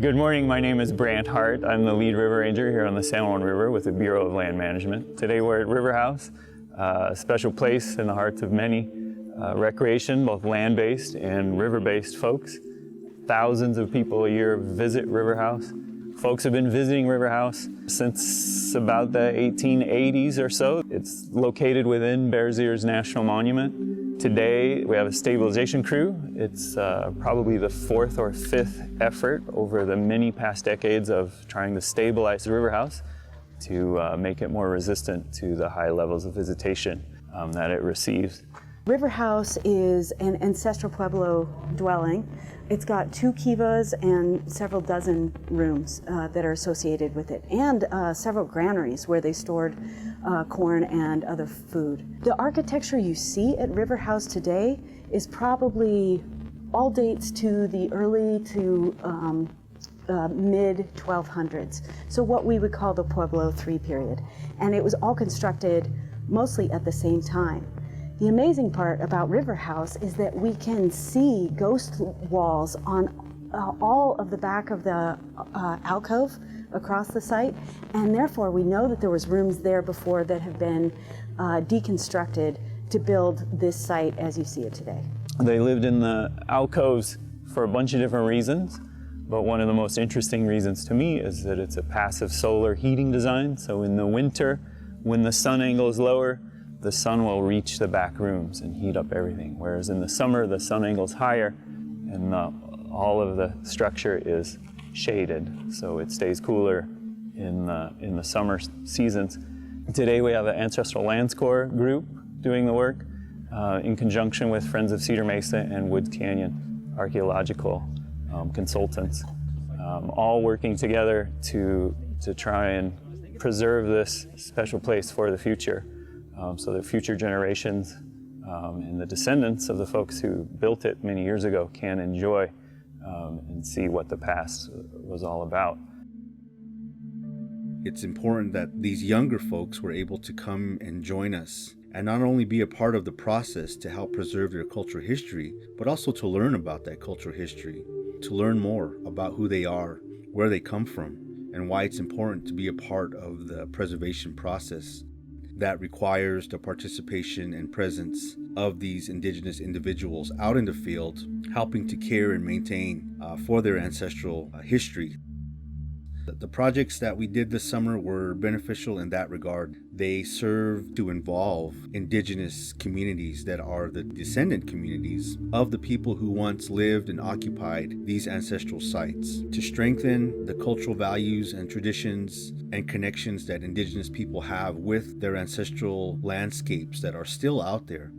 Good morning, my name is Brant Hart. I'm the lead river ranger here on the San Juan River with the Bureau of Land Management. Today we're at River House, a special place in the hearts of many recreation, both land-based and river-based folks. Thousands of people a year visit River House. Folks have been visiting River House since about the 1880s or so. It's located within Bears Ears National Monument. Today we have a stabilization crew. It's probably the fourth or fifth effort over the many past decades of trying to stabilize the River House to make it more resistant to the high levels of visitation that it receives. River House is an ancestral Pueblo dwelling. It's got 2 kivas and several dozen rooms that are associated with it, and several granaries where they stored corn and other food. The architecture you see at River House today is probably all dates to the early to mid 1200s, so what we would call the Pueblo III period. And it was all constructed mostly at the same time. The amazing part about River House is that we can see ghost walls on all of the back of the alcove across the site, and therefore we know that there was rooms there before that have been deconstructed to build this site as you see it today. They lived in the alcoves for a bunch of different reasons, but one of the most interesting reasons to me is that it's a passive solar heating design. So in the winter, when the sun angle is lower, the sun will reach the back rooms and heat up everything. Whereas in the summer, the sun angle's higher and all of the structure is shaded, so it stays cooler in the summer seasons. Today we have an Ancestral Lands Corps group doing the work in conjunction with Friends of Cedar Mesa and Woods Canyon Archaeological Consultants, all working together to try and preserve this special place for the future. So that future generations and the descendants of the folks who built it many years ago can enjoy and see what the past was all about. It's important that these younger folks were able to come and join us and not only be a part of the process to help preserve their cultural history, but also to learn about that cultural history, to learn more about who they are, where they come from, and why it's important to be a part of the preservation process that requires the participation and presence of these indigenous individuals out in the field, helping to care and maintain for their ancestral history. The projects that we did this summer were beneficial in that regard. They serve to involve indigenous communities that are the descendant communities of the people who once lived and occupied these ancestral sites, to strengthen the cultural values and traditions and connections that indigenous people have with their ancestral landscapes that are still out there.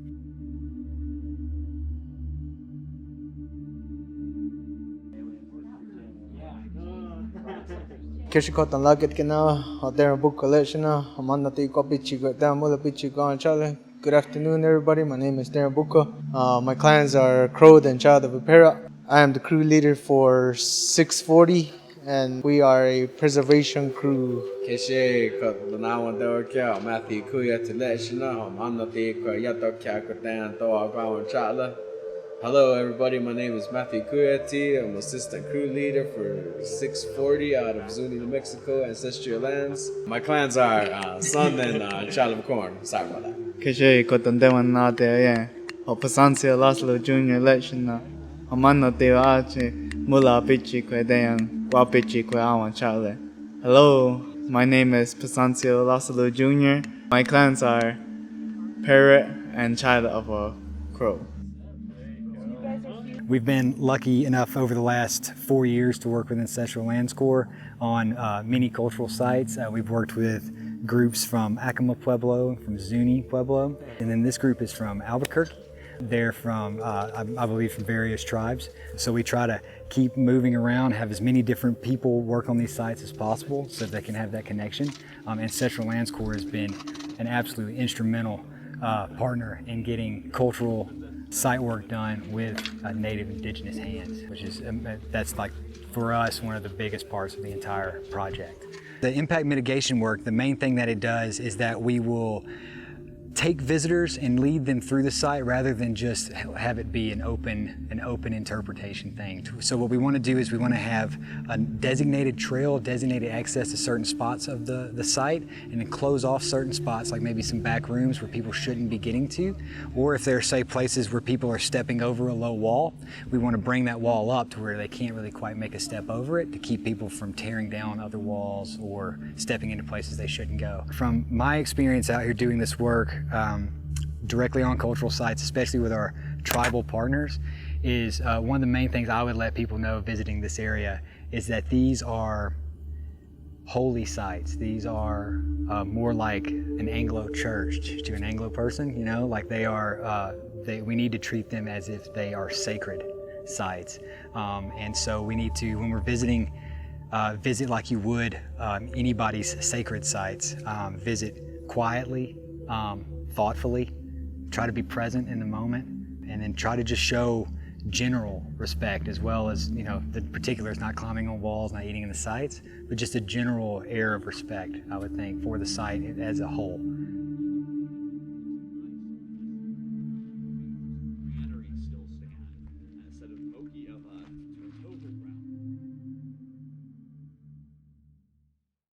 Kishikotan Laget Kina, Hodera Book Collection, Amanati Copy Chico, Damula Pichigo and Charlie. Good afternoon, everybody. My name is Darren Buka. My clients are Crowd and Child of Apera. I am the crew leader for 640, and we are a preservation crew. Hello everybody, my name is Matthew Cuyati. I'm assistant crew leader for 640 out of Zuni, New Mexico, Ancestral Lands. My clans are Sun and Child of Corn. Sorry about that. Kishe Kotandewan Nate, Opasansia Laszlo Jr. election. Amano Teo Ache, Mula Pichi Kwedean, Wapichi Kweawan Chale. Hello, my name is Pasancio Laszlo Jr. My clans are Parrot and Child of a Crow. We've been lucky enough over the last 4 years to work with Ancestral Lands Corps on many cultural sites. We've worked with groups from Acoma Pueblo, from Zuni Pueblo, and then this group is from Albuquerque. They're from, I believe, from various tribes. So we try to keep moving around, have as many different people work on these sites as possible so they can have that connection. Ancestral Lands Corps has been an absolutely instrumental partner in getting cultural site work done with native indigenous hands, which is, that's like, for us, one of the biggest parts of the entire project. The impact mitigation work, the main thing that it does is that we will take visitors and lead them through the site rather than just have it be an open interpretation thing. So what we want to do is we want to have a designated trail, designated access to certain spots of the site, and then close off certain spots, like maybe some back rooms where people shouldn't be getting to, or if there are, say, places where people are stepping over a low wall, we want to bring that wall up to where they can't really quite make a step over it, to keep people from tearing down other walls or stepping into places they shouldn't go. From my experience out here doing this work, directly on cultural sites, especially with our tribal partners, is one of the main things I would let people know visiting this area is that these are holy sites. These are more like an Anglo church to an Anglo person, you know, like they are, we need to treat them as if they are sacred sites. And so we need to, when we're visiting, visit like you would anybody's sacred sites. Visit quietly, thoughtfully, try to be present in the moment, and then try to just show general respect, as well as, you know, the particulars, not climbing on walls, not eating in the sites, but just a general air of respect, I would think, for the site as a whole.